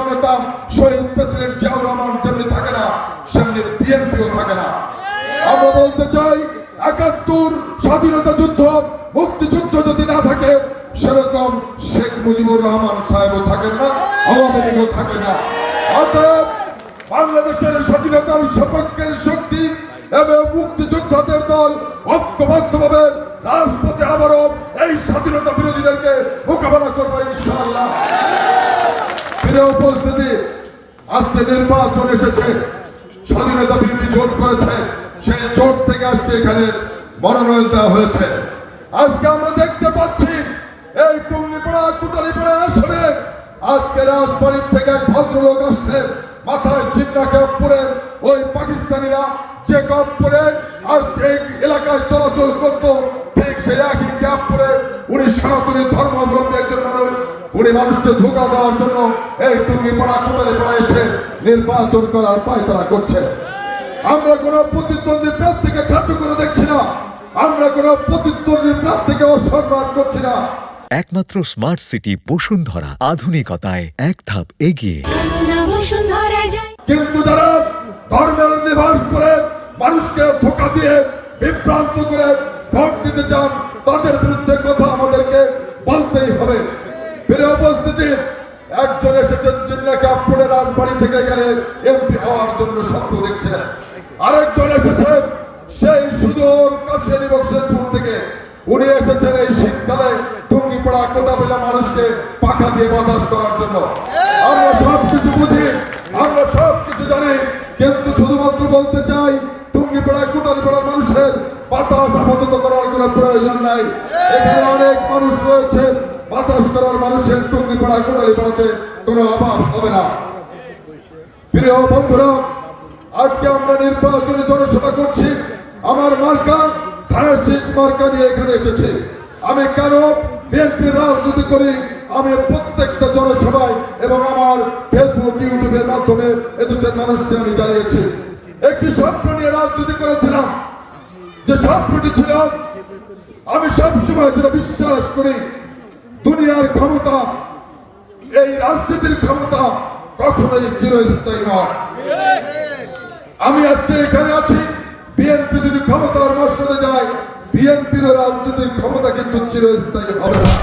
জননেতা শহীদ প্রেসিডেন্ট জিয়াউর রহমান যেমনি থাকে না, সেমনি বিএনপিও থাকে না। আমরা বলতে চাই, ৭১ স্বাধীনতা যুদ্ধ, মুক্তিযুদ্ধ যদি না থাকে, সেরকম শেখ মুজিবুর রহমান সাহেবও থাকেন না, আওয়ামী লীগও থাকে না। অতএব বাংলাদেশের স্বাধীনতার সপক্ষের শক্তি এবং মুক্তিযোদ্ধাদের দল ঐক্যবদ্ধভাবে রাজপথে আবারও এই স্বাধীনতা বিরোধীদেরকে মোকাবেলা করবো ইনশাআল্লাহ। প্রিয় উপস্থিতি, আজকে নির্বাচন এসেছে, স্বাধীনতা বিরোধী জোট করেছে, সেই জোট থেকে আজকে এখানে মনোনয়ন দেওয়া হয়েছে। আজকে আমরা দেখতে পাচ্ছি এই টুঙ্গিপাড়া কুটালীপাড়া আসনে আজকে রাজবাড়ির থেকে এক ভদ্রলোক আসছে, মাথায় চিন্তা ক্যাপ পরে, ওই পাকিস্তানিরা যে ক্যাপ পরে আজকে এই এলাকায় চলাচল করতো, ঠিক সেই একই ক্যাপ পরে উনি সনাতনী ধর্মাবলম্বী একজন মানুষ, উনি মানুষকে ধোঁকা দেওয়ার জন্য এই টুঙ্গিপাড়া কুটালীপাড়া এসে নির্বাচন করার পায়তারা করছে। আমরা কোন প্রতিদ্বন্দ্বী প্রার্থীকে খাদ্য করে দেখছি না, আমরা কোন প্রতিদ্বন্দ্বী প্রার্থীকে অসম্মান করছি না। একমাত্র স্মার্ট সিটি বসুন্ধরা, আধুনিকতায় এক ধাপ এগিয়ে। কিন্তু যারা ধর্মের নিবাস করে মানুষকে ধোঁকা দিয়ে বিভ্রান্ত করে ভোট দিতে চান, তাদের বিরুদ্ধে কথা আমাদেরকে বলতেই হবে। প্রিয় উপস্থিতি, একজন এসেছেন চিন্নাকে আপনার রাজবাড়ি থেকে এখানে এমপি হওয়ার জন্য স্বপ্ন দেখছেন, আরেকজন এসেছেন সেই সুদূর কাছেরি বক্সেরপুর থেকে, উনি এসেছেন এই শীতকালে টুঙ্গিপাড়া কোটাবেলা মানুষকে পাখা দিয়ে বাতাস করার জন্য। আমরা সবকিছু বুঝি, আমরা সবকিছু জানি, কিন্তু শুধুমাত্র বলতে চাই টুঙ্গিপাড়া কোটালীপাড়ার মানুষের বাতাস আপাতত করার কোনো প্রয়োজন নাই। এখানে অনেক মানুষ রয়েছে, বাতাস করার মানুষের টুঙ্গিপাড়া কোটালীপাড়াতে কোনো অভাব হবে না। প্রিয় বন্ধুরা, আজকে আমরা নির্বাচনী জনসভা করছি, আমার মার্কা ধানের মার্কা নিয়ে এখানে এসেছি। আমি কেন বিএনপির রাজনীতি করি, আমি প্রত্যেকটা জনসভায় এবং আমার ফেসবুক ইউটিউবের মাধ্যমে এদেশের মানুষকে আমি জানিয়েছি। একটি স্বপ্ন নিয়ে রাজনীতি করেছিলাম, যে স্বপ্নটি ছিল, আমি সবসময় যেটা বিশ্বাস করি, দুনিয়ার ক্ষমতা, এই রাজনীতির ক্ষমতা কখনোই চিরস্থায়ী নয়। আমি আজকে এখানে আছি, বিএনপি যদি ক্ষমতার মসনদে যায়, বিএনপির রাজনীতির ক্ষমতা কিন্তু চিরস্থায়ী হবে না।